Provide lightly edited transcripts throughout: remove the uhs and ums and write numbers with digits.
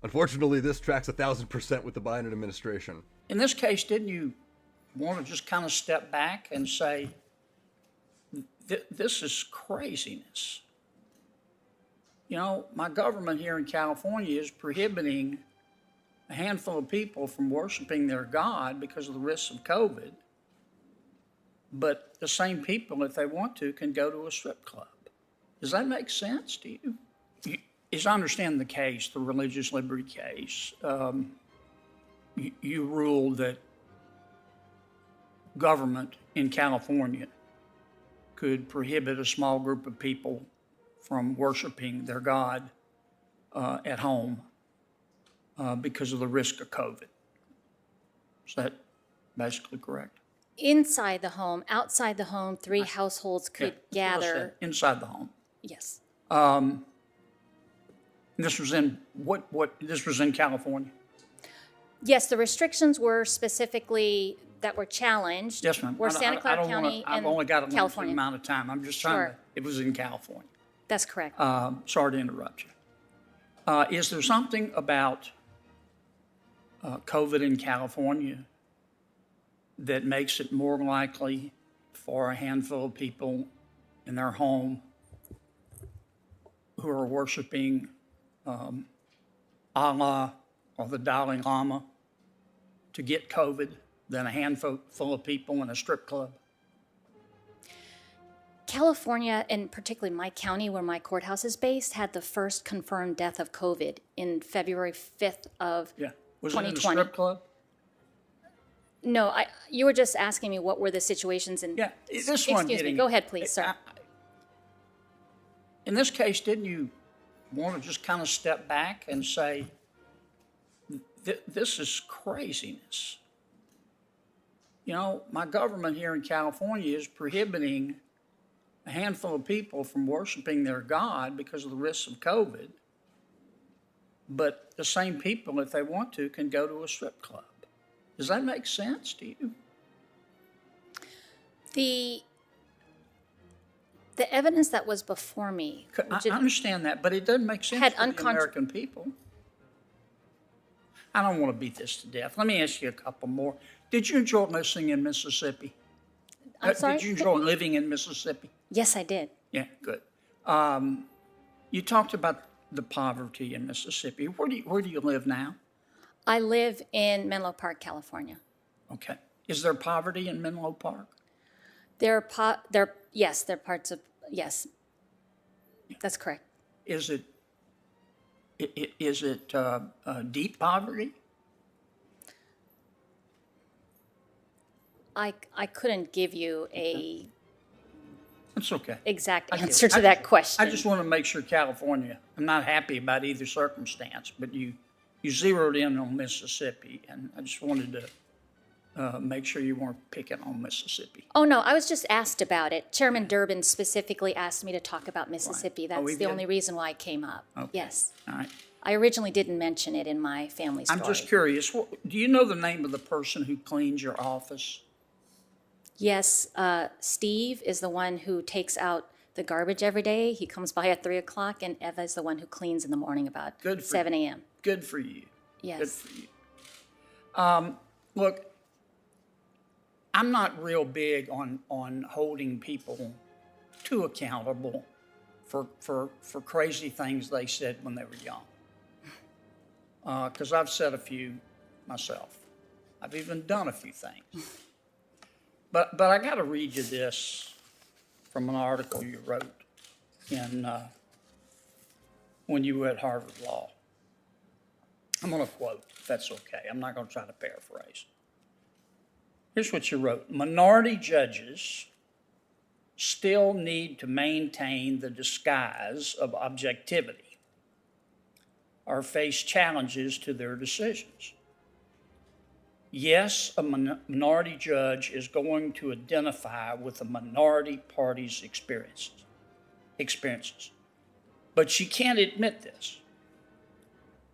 Unfortunately, this tracks 1,000% with the Biden administration. In this case, didn't you want to just kind of step back and say, this is craziness? You know, my government here in California is prohibiting a handful of people from worshiping their God because of the risks of COVID. But the same people, if they want to, can go to a strip club. Does that make sense to you? As I understand the case, the religious liberty case, you ruled that government in California could prohibit a small group of people from worshiping their God at home because of the risk of COVID. Is that basically correct? Inside the home, outside the home, three households could gather. Inside the home. Yes. This was in this was in California? Yes, the restrictions were specifically that were challenged. Yes, ma'am. Were Santa Clara County I've and only got a limited California. amount of time. I'm just trying to, it was in California. That's correct. Sorry to interrupt you. Is there something about COVID in California that makes it more likely for a handful of people in their home who are worshiping Allah or the Dalai Lama to get COVID than a handful of people in a strip club? California, and particularly my county where my courthouse is based, had the first confirmed death of COVID in February 5th of 2020. Was it in a strip club? No, you were just asking me what were the situations in... Yeah, this one. Excuse me, go ahead, please, sir. In this case, didn't you want to just kind of step back and say, this is craziness? You know, my government here in California is prohibiting a handful of people from worshiping their God because of the risks of COVID. But the same people, if they want to, can go to a strip club. Does that make sense to you? The evidence that was before me... I understand that, but it doesn't make sense to the American people. I don't want to beat this to death. Let me ask you a couple more. Did you enjoy listening in Mississippi? I'm sorry? Did you enjoy living in Mississippi? Yes, I did. Yeah, good. You talked about the poverty in Mississippi. Where do you live now? I live in Menlo Park, California. Okay. Is there poverty in Menlo Park? Yes, there are parts of... Yes, that's correct. Is it deep poverty? I couldn't give you a That's okay. exact answer to that question. I just want to make sure California, I'm not happy about either circumstance, but you zeroed in on Mississippi, and I just wanted to make sure you weren't picking on Mississippi. Oh, no, I was just asked about it. Chairman Durbin specifically asked me to talk about Mississippi. Right. That's the only reason why it came up. Okay. Yes. All right. I originally didn't mention it in my family story. I'm just curious. Do you know the name of the person who cleans your office? Yes, Steve is the one who takes out the garbage every day. He comes by at 3 o'clock, and Eva is the one who cleans in the morning about 7 a.m. Good for you. Yes. Good for you. Look, I'm not real big on holding people too accountable for crazy things they said when they were young. Because I've said a few myself. I've even done a few things. But I got to read you this from an article you wrote when you were at Harvard Law. I'm going to quote, if that's okay. I'm not going to try to paraphrase. Here's what you wrote. Minority judges still need to maintain the disguise of objectivity or face challenges to their decisions. Yes, a minority judge is going to identify with a minority party's experiences. But she can't admit this.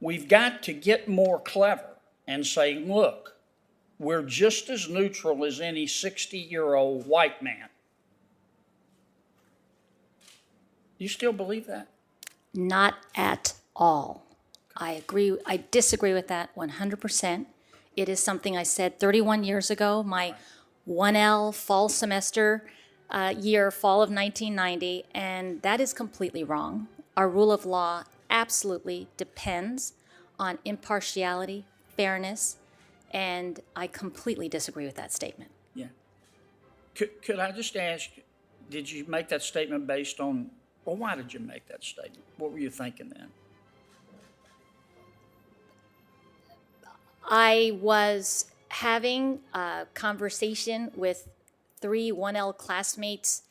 We've got to get more clever and say, look, we're just as neutral as any 60-year-old white man. Do you still believe that? Not at all. I agree. I disagree with that 100%. It is something I said 31 years ago, my 1L fall semester year, fall of 1990, and that is completely wrong. Our rule of law absolutely depends on impartiality, fairness, and I completely disagree with that statement. Yeah. Could I just ask, did you make that statement based on, well, why did you make that statement? What were you thinking then? I was having a conversation with 3 1L classmates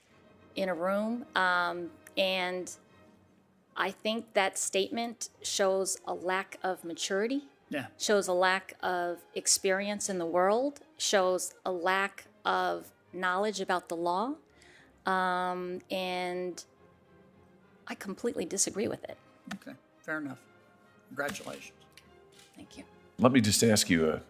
in a room, and I think that statement shows a lack of maturity, Yeah. shows a lack of experience in the world, shows a lack of knowledge about the law, and I completely disagree with it. Okay, fair enough. Congratulations. Thank you. Let me just ask you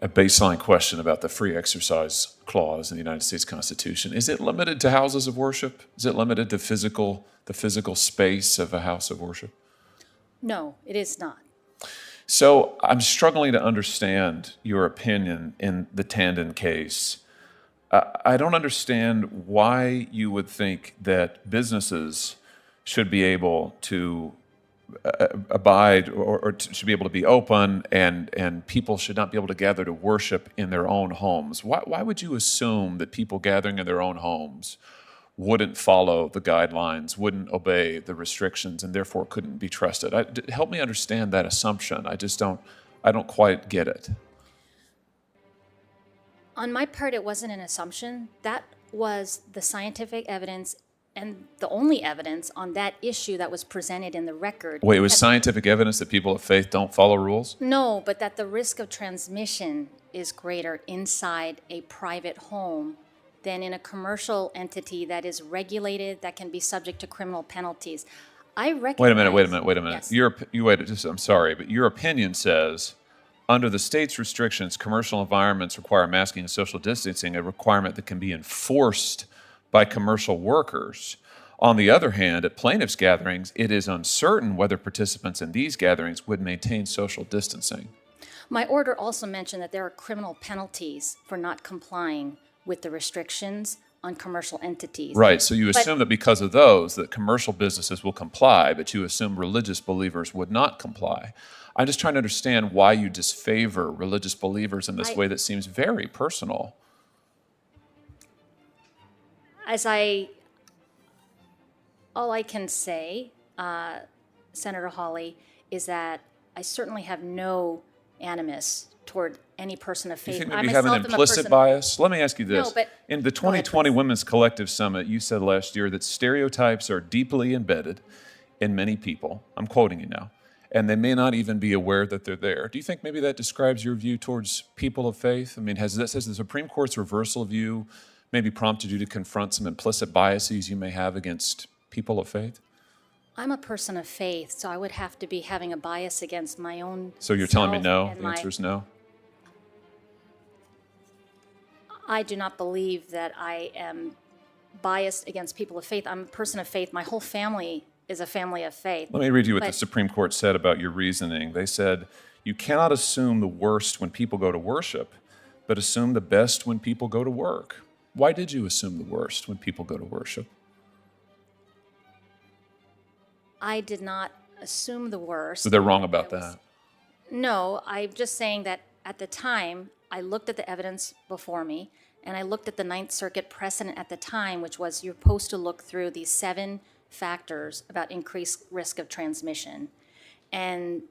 a baseline question about the free exercise clause in the United States Constitution. Is it limited to houses of worship? Is it limited to the physical space of a house of worship? No, it is not. So I'm struggling to understand your opinion in the Tandon case. I don't understand why you would think that businesses should be able to abide or should be able to be open, and people should not be able to gather to worship in their own homes. Why would you assume that people gathering in their own homes wouldn't follow the guidelines, wouldn't obey the restrictions, and therefore couldn't be trusted? Help me understand that assumption. I don't quite get it. On my part, it wasn't an assumption. That was the scientific evidence and the only evidence on that issue that was presented in the record. Wait, it was scientific evidence that people of faith don't follow rules? No, but that the risk of transmission is greater inside a private home than in a commercial entity that is regulated, that can be subject to criminal penalties. I recognize... Wait a minute. Yes. I'm sorry, but your opinion says, under the state's restrictions, commercial environments require masking and social distancing, a requirement that can be enforced by commercial workers. On the other hand, at plaintiffs' gatherings, it is uncertain whether participants in these gatherings would maintain social distancing. My order also mentioned that there are criminal penalties for not complying with the restrictions on commercial entities. Right, so you assume that because of those, that commercial businesses will comply, but you assume religious believers would not comply. I'm just trying to understand why you disfavor religious believers in this way that seems very personal. All I can say, Senator Hawley, is that I certainly have no animus toward any person of faith. You think maybe you have an implicit bias? Let me ask you this. No, but in the 2020 Women's Collective Summit, you said last year that stereotypes are deeply embedded in many people. I'm quoting you now. And they may not even be aware that they're there. Do you think maybe that describes your view towards people of faith? I mean, has the Supreme Court's reversal of you maybe prompted you to confront some implicit biases you may have against people of faith? I'm a person of faith, so I would have to be having a bias against my own. So you're telling me no? The answer is no? I do not believe that I am biased against people of faith. I'm a person of faith. My whole family is a family of faith. Let me read you what the Supreme Court said about your reasoning. They said, you cannot assume the worst when people go to worship, but assume the best when people go to work. Why did you assume the worst when people go to worship? I did not assume the worst. So they're wrong about that? No, I'm just saying that at the time, I looked at the evidence before me, and I looked at the Ninth Circuit precedent at the time, which was you're supposed to look through these 7 factors about increased risk of transmission. And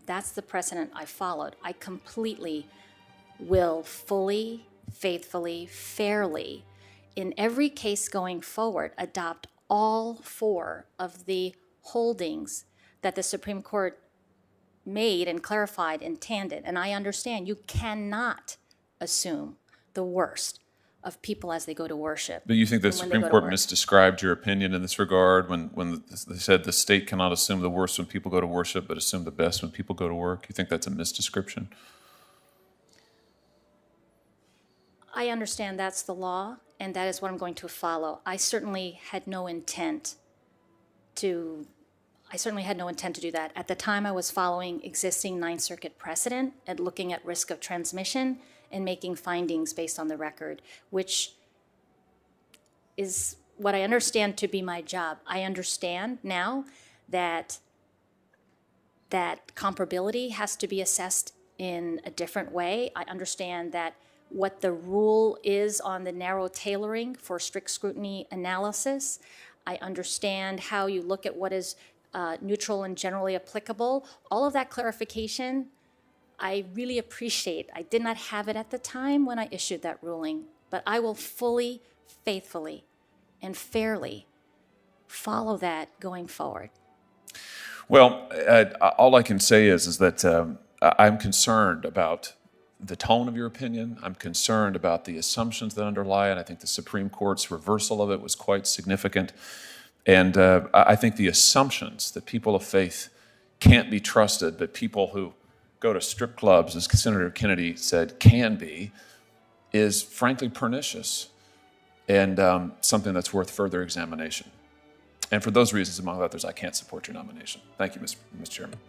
that's the precedent I followed. I completely will fully, faithfully, fairly, in every case going forward, adopt all 4 of the holdings that the Supreme Court made and clarified in Tandon. And I understand you cannot assume the worst of people as they go to worship. But you think the Supreme Court misdescribed your opinion in this regard when they said the state cannot assume the worst when people go to worship, but assume the best when people go to work? You think that's a misdescription? I understand that's the law, and that is what I'm going to follow. I certainly had no intent to I certainly had no intent to do that. At the time, I was following existing Ninth Circuit precedent and looking at risk of transmission and making findings based on the record, which is what I understand to be my job. I understand now that comparability has to be assessed in a different way. I understand that what the rule is on the narrow tailoring for strict scrutiny analysis. I understand how you look at what is neutral and generally applicable. All of that clarification, I really appreciate. I did not have it at the time when I issued that ruling, but I will fully, faithfully, and fairly follow that going forward. Well, all I can say is that I'm concerned about the tone of your opinion. I'm concerned about the assumptions that underlie it. I think the Supreme Court's reversal of it was quite significant. And I think the assumptions that people of faith can't be trusted, but people who go to strip clubs, as Senator Kennedy said, can be, is frankly pernicious and something that's worth further examination. And for those reasons, among others, I can't support your nomination. Thank you, Mr. Chairman.